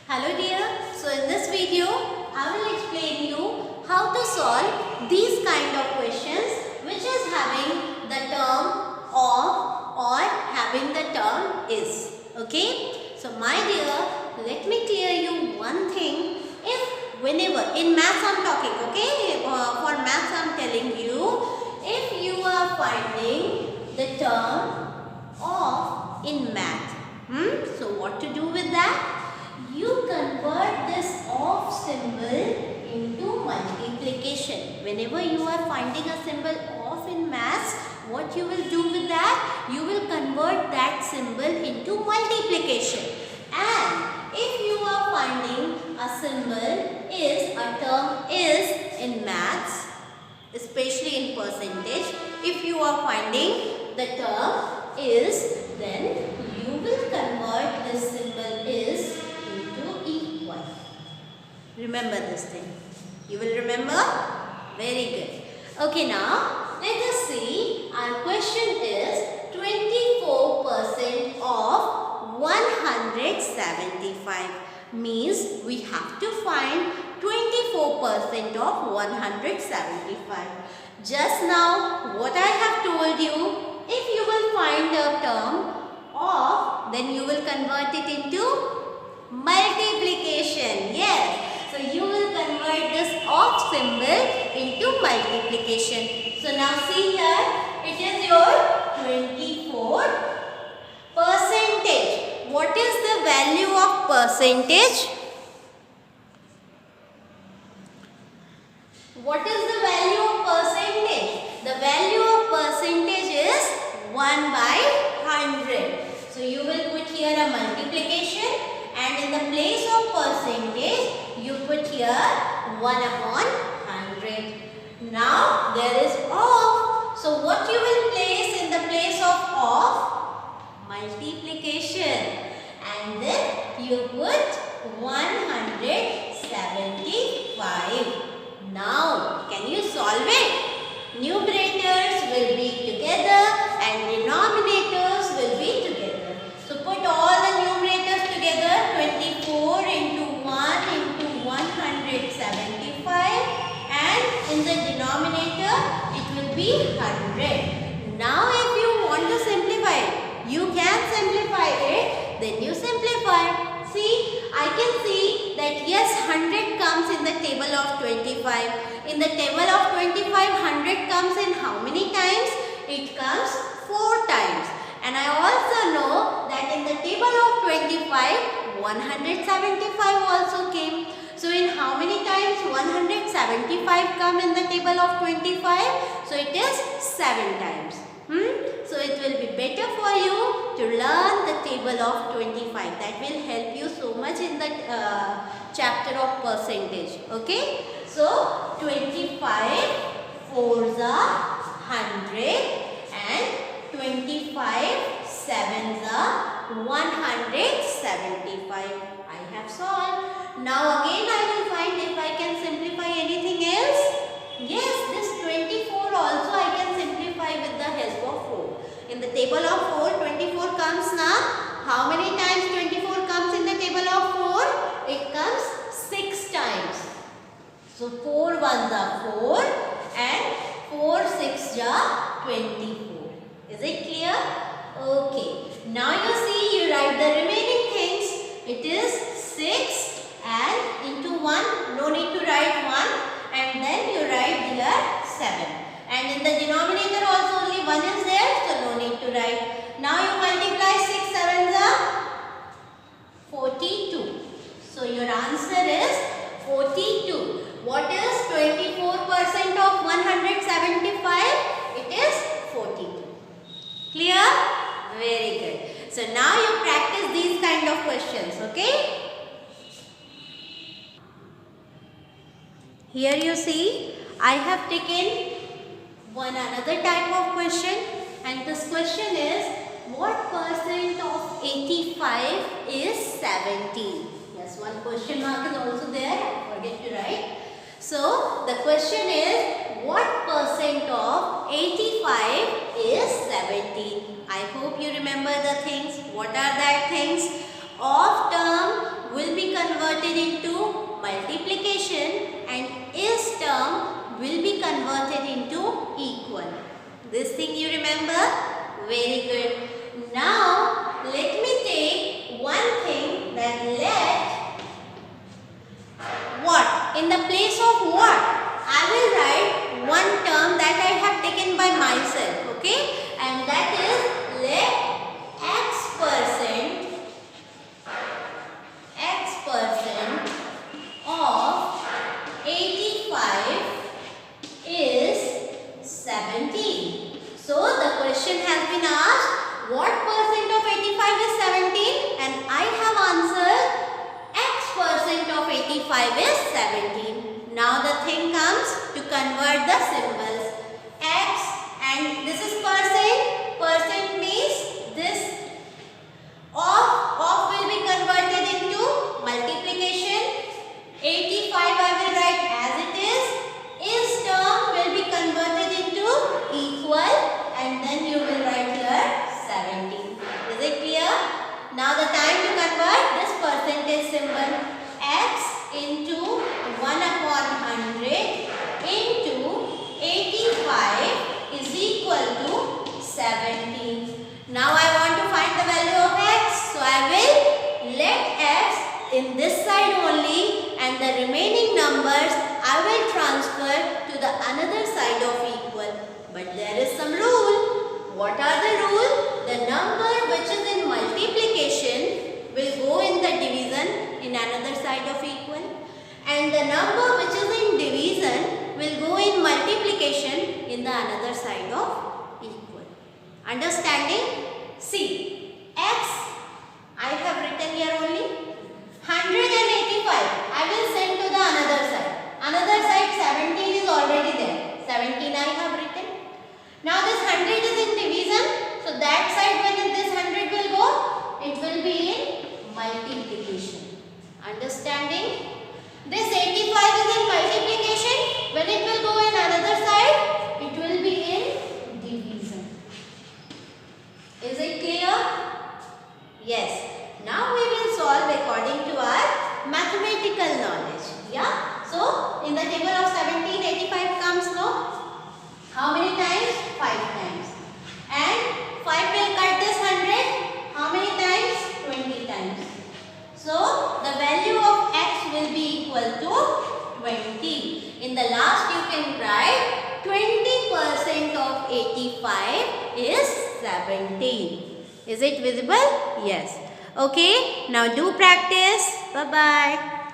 Hello dear, so in this video I will explain you how to solve these kind of questions which is having the term of or having the term is. Okay, so my dear, let me clear you one thing. If whenever in maths I am talking, okay, for maths I am telling you, if you are finding the term of in math, so what to do with that? You convert this of symbol into multiplication. Whenever you are finding a symbol of in maths, what you will do with that? You will convert that symbol into multiplication. And if you are finding a symbol is, a term is in maths, especially in percentage, if you are finding the term is, then you will convert this symbol is into equal. Remember this thing. You will remember? Very good. Okay, now let us see. Our question is 24% of 175 means we have to find 24% of 175. Just now what I have told you, if you will find a term of, then you will convert it into multiplication. Yes. So you will convert this of symbol into multiplication. So now see here, it is your 24 percentage. What is the value of percentage? What is the value of percentage? The value of percentage is 1 by 100. So you will put here a multiplication and in the place of percentage you put here 1 upon 100. Now there is of. So what you will place in the place of? Multiplication. And then you put 175. Now, can you solve it? Numerators will be together and denominators will be together. So, put all the numerators together, 24 into 1 into 175, and in the denominator, it will be 100. Now, if you want to simplify it, you can simplify it, then you simplify. See, I can see that yes, 100 comes in the table of 25. In the table of 25, 100 comes in how many times? It comes 4 times. And I also know that in the table of 25, 175 also came. So in how many times 175 come in the table of 25? So it is 7 times. So it will be better for you to learn the table of 25. That will help you so much in the chapter of percentage. Okay. So 25 4s are 100 and 25 7s are 175. I have solved. Now again I will find if I can simplify anything else. Yes, this 24 also I can simplify with the help of 4. In the table of 4, 24 comes now. How many times 24 comes in the table of 4? It comes 6 times. So 4 ones are 4 and 4 6s are 24. Is it clear? Okay. Now you see, you write the remaining things. It is 6 and into 1. No need to write 1. And then you write here 7. And in the denominator also only 1 is there, so no need to write. Now you multiply 6 7s are 42. So your answer is 42. What is 24% of 175? It is 42. Clear? Very good. So now you practice these kind of questions, okay? Here you see, I have taken another type of question, and this question is, what percent of 85 is 17? Yes, one question mark is also there, forget to write. So, the question is, what percent of 85 is 17? I hope you remember the things. What are that things? of term will be converted into multiplication and is term will be converted into equal. This thing you remember? Very good. Now let me take one thing, that let what? In the place of what? I will write one term that I have taken by myself, okay? And that is let x% of 85 is 17. So the question has been asked, what percent of 85 is 17? And I have answered x% of 85 is 17. Now the thing comes to convert the symbols. X and this is percent. Percent means this of will be converted into multiplication. 85 I will write as it is term will be converted into equal, and then you will write here 17. Is it clear? Now the time to convert this percentage symbol. X into 1 upon 100 into 85 is equal to 17. Now I want to find the value of x. So I will let x in this side only, and the remaining numbers I will transfer to the another side of equal. But there is some rule. What are the rule? The number which is in multiplication will go in the division in another side of equal, and the number which is in division will go in multiplication in the another side of equal. Understanding? See, x I have written here only 185 I will send to the another side. Another side 17 is already there. 17 I have written. Now this 100 is in division. So that side when this 100 will go, it will be in multiplication. Understanding? This 85 is in multiplication. When it will go in another side, it will be in division. Is it clear? Yes. Now we will solve according to our mathematical knowledge. Yeah. So in the table of 17, 85 comes no. How many times? 5 times. And 5 will cut this 100. How many times? 20 times. So the value of x will be equal to 20. In the last you can write 20% of 85 is 17. Is it visible? Yes. Okay, now do practice. Bye-bye.